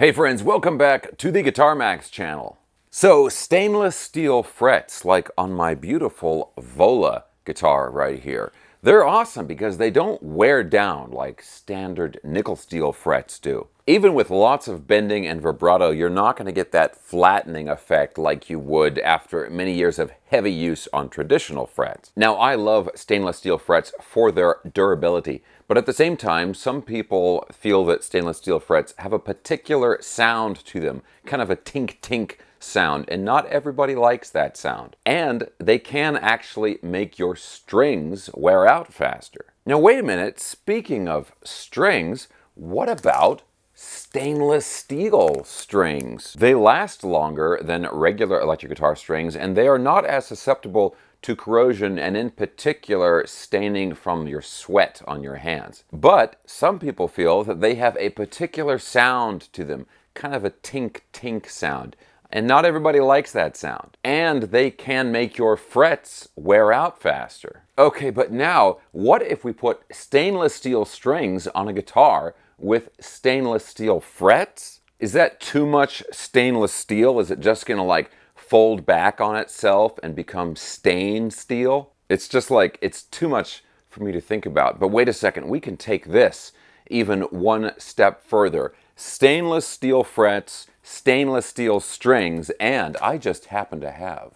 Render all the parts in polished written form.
Hey friends, welcome back to the Guitar Max channel. So stainless steel frets, like on my beautiful Vola guitar right here, they're awesome because they don't wear down like standard nickel steel frets do. Even with lots of bending and vibrato, you're not going to get that flattening effect like you would after many years of heavy use on traditional frets. Now, I love stainless steel frets for their durability, but at the same time, some people feel that stainless steel frets have a particular sound to them, kind of a tink-tink sound, and not everybody likes that sound. And they can actually make your strings wear out faster. Now, wait a minute, speaking of strings, what about stainless steel strings? They last longer than regular electric guitar strings, and they are not as susceptible to corrosion and in particular staining from your sweat on your hands. But some people feel that they have a particular sound to them, kind of a tink-tink sound. And not everybody likes that sound. And they can make your frets wear out faster. Okay, but now, what if we put stainless steel strings on a guitar with stainless steel frets? Is that too much stainless steel? Is it just gonna like fold back on itself and become stained steel? It's just like, it's too much for me to think about. But wait a second, we can take this even one step further. Stainless steel frets, stainless steel strings, and I just happen to have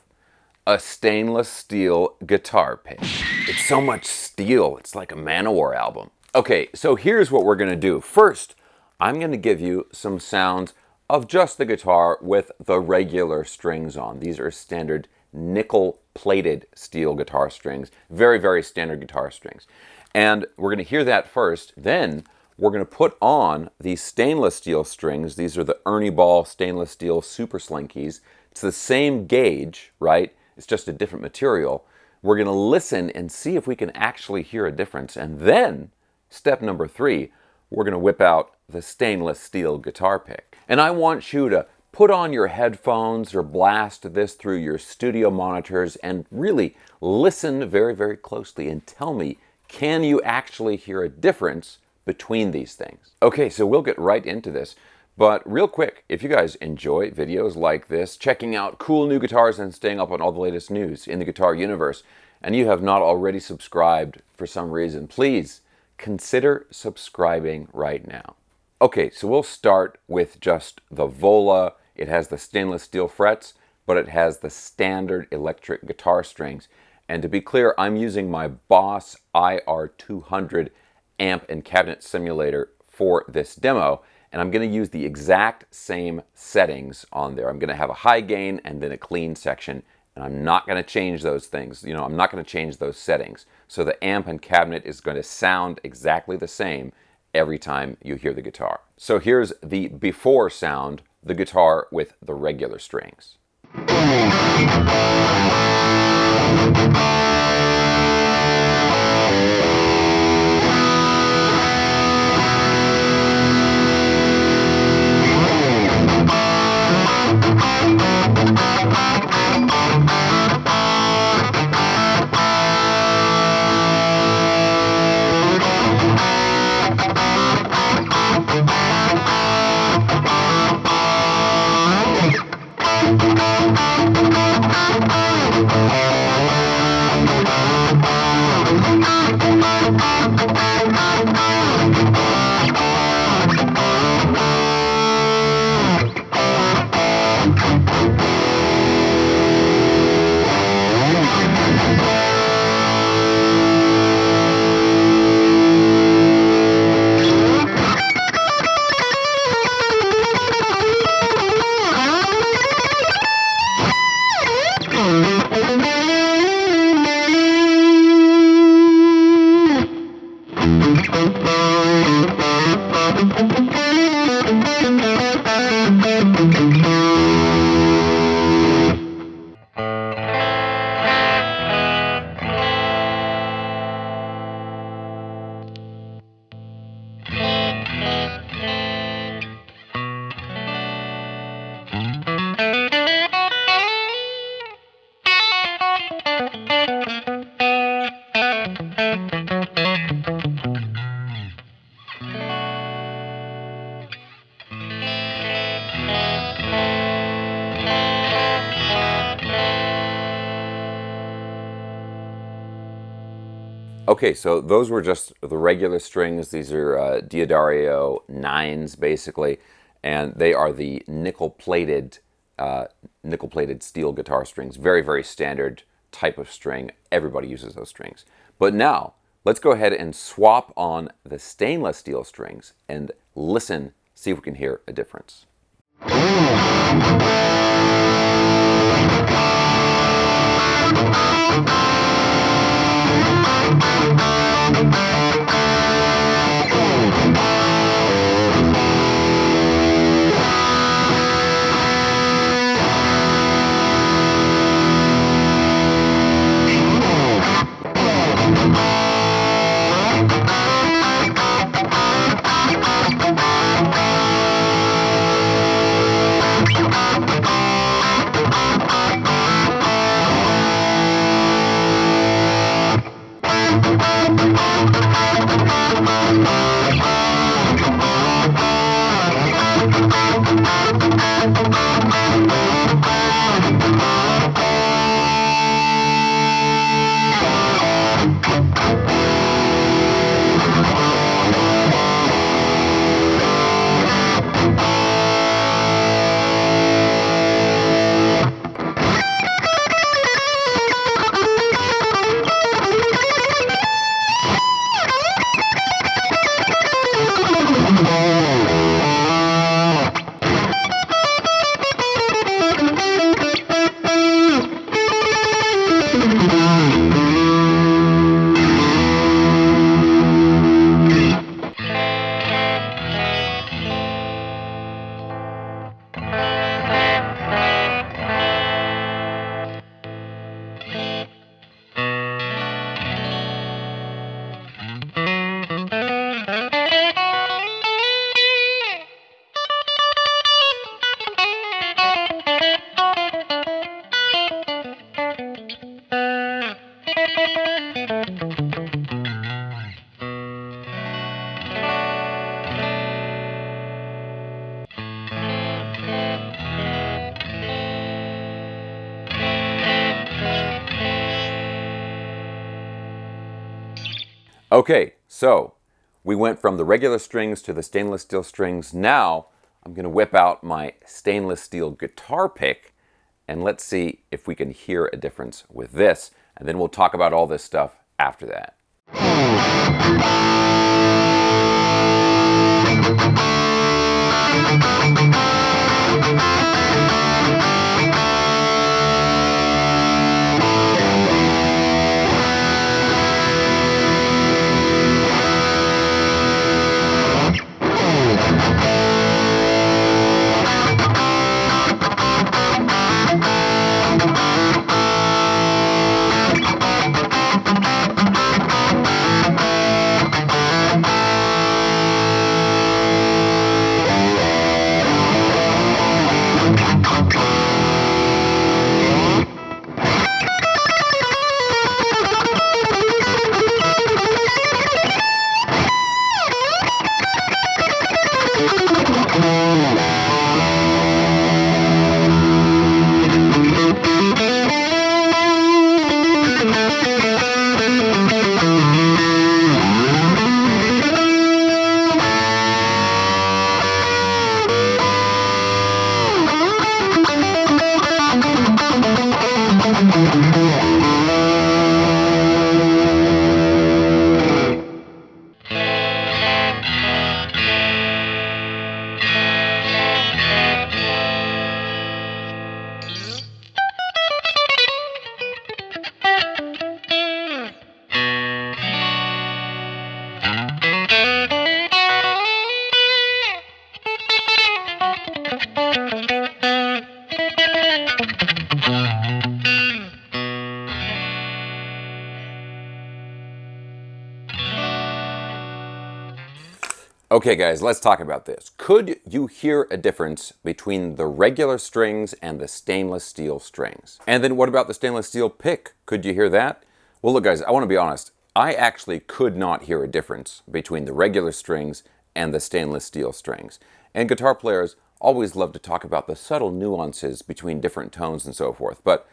a stainless steel guitar pick. It's so much steel, it's like a Manowar album. Okay, so here's what we're gonna do. First, I'm gonna give you some sounds of just the guitar with the regular strings on. These are standard nickel-plated steel guitar strings. Very, very standard guitar strings. And we're gonna hear that first, then we're going to put on these stainless steel strings. These are the Ernie Ball stainless steel Super Slinkies. It's the same gauge, right? It's just a different material. We're going to listen and see if we can actually hear a difference. And then, step number 3, we're going to whip out the stainless steel guitar pick. And I want you to put on your headphones or blast this through your studio monitors and really listen very, very closely and tell me, can you actually hear a difference between these things? Okay, so we'll get right into this. But real quick, if you guys enjoy videos like this, checking out cool new guitars and staying up on all the latest news in the guitar universe, and you have not already subscribed for some reason, please consider subscribing right now. Okay, so we'll start with just the Vola. It has the stainless steel frets, but it has the standard electric guitar strings. And to be clear, I'm using my Boss IR200 amp and cabinet simulator for this demo, and I'm going to use the exact same settings on there. I'm going to have a high gain and then a clean section, and I'm not going to change those things. You know, I'm not going to change those settings. So the amp and cabinet is going to sound exactly the same every time you hear the guitar. So here's the before sound, the guitar with the regular strings. Okay, so those were just the regular strings. These are Diodario 9s basically, and they are the nickel-plated steel guitar strings. Very, very standard type of string. Everybody uses those strings. But now, let's go ahead and swap on the stainless steel strings and listen, see if we can hear a difference. Okay, so we went from the regular strings to the stainless steel strings. Now I'm going to whip out my stainless steel guitar pick and let's see if we can hear a difference with this. And then we'll talk about all this stuff after that. Okay guys, let's talk about this. Could you hear a difference between the regular strings and the stainless steel strings? And then what about the stainless steel pick? Could you hear that? Well look guys, I want to be honest. I actually could not hear a difference between the regular strings and the stainless steel strings. And guitar players always love to talk about the subtle nuances between different tones and so forth. But,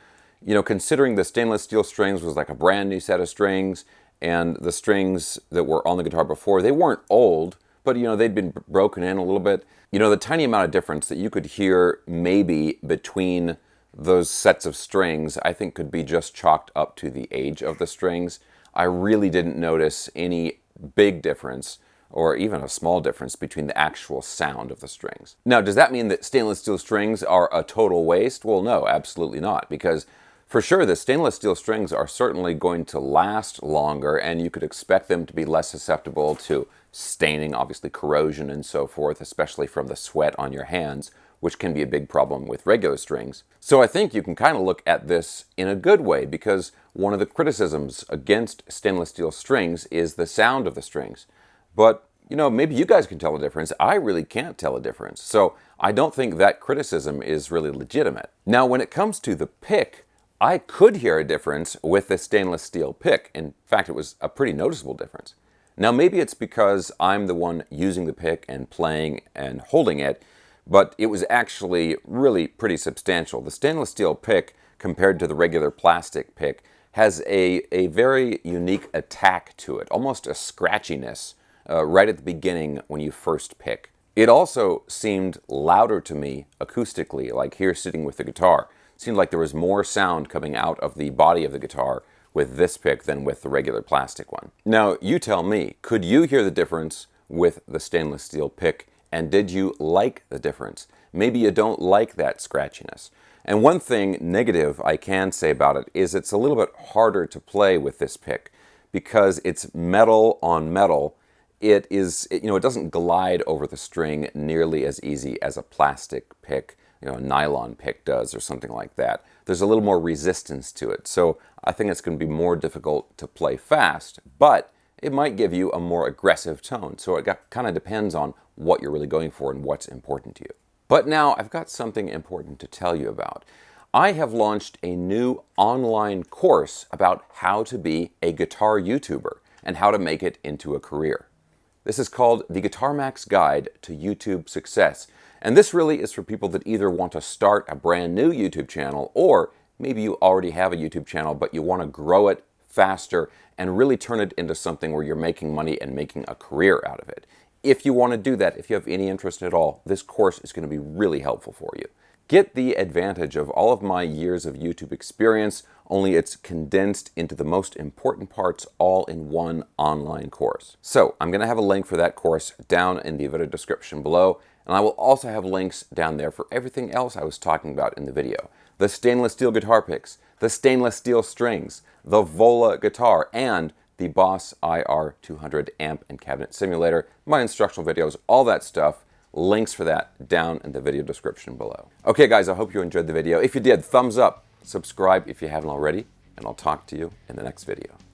you know, considering the stainless steel strings was like a brand new set of strings, and the strings that were on the guitar before, they weren't old, but they'd been broken in a little bit. The tiny amount of difference that you could hear maybe between those sets of strings, I think could be just chalked up to the age of the strings. I really didn't notice any big difference or even a small difference between the actual sound of the strings. Now, does that mean that stainless steel strings are a total waste? Well, no, absolutely not, because for sure the stainless steel strings are certainly going to last longer, and you could expect them to be less susceptible to staining, obviously corrosion and so forth, especially from the sweat on your hands, which can be a big problem with regular strings. So I think you can kind of look at this in a good way, because one of the criticisms against stainless steel strings is the sound of the strings. But, maybe you guys can tell a difference. I really can't tell a difference. So I don't think that criticism is really legitimate. Now, when it comes to the pick, I could hear a difference with the stainless steel pick. In fact, it was a pretty noticeable difference. Now, maybe it's because I'm the one using the pick and playing and holding it, but it was actually really pretty substantial. The stainless steel pick, compared to the regular plastic pick, has a very unique attack to it, almost a scratchiness right at the beginning when you first pick. It also seemed louder to me acoustically, like here sitting with the guitar. It seemed like there was more sound coming out of the body of the guitar with this pick than with the regular plastic one. Now, you tell me, could you hear the difference with the stainless steel pick, and did you like the difference? Maybe you don't like that scratchiness. And one thing negative I can say about it is it's a little bit harder to play with this pick because it's metal on metal. It doesn't glide over the string nearly as easy as a plastic pick, a nylon pick does or something like that. There's a little more resistance to it. So I think it's going to be more difficult to play fast, but it might give you a more aggressive tone. So it kind of depends on what you're really going for and what's important to you. But now I've got something important to tell you about. I have launched a new online course about how to be a guitar YouTuber and how to make it into a career. This is called the Guitar Max Guide to YouTube Success. And this really is for people that either want to start a brand new YouTube channel, or maybe you already have a YouTube channel but you want to grow it faster and really turn it into something where you're making money and making a career out of it. If you want to do that, if you have any interest at all, this course is going to be really helpful for you. Get the advantage of all of my years of YouTube experience, only it's condensed into the most important parts all in one online course. So I'm going to have a link for that course down in the video description below, and I will also have links down there for everything else I was talking about in the video. The stainless steel guitar picks, the stainless steel strings, the Vola guitar, and the Boss IR200 amp and cabinet simulator, my instructional videos, all that stuff. Links for that down in the video description below. Okay guys, I hope you enjoyed the video. If you did, thumbs up, subscribe if you haven't already, and I'll talk to you in the next video.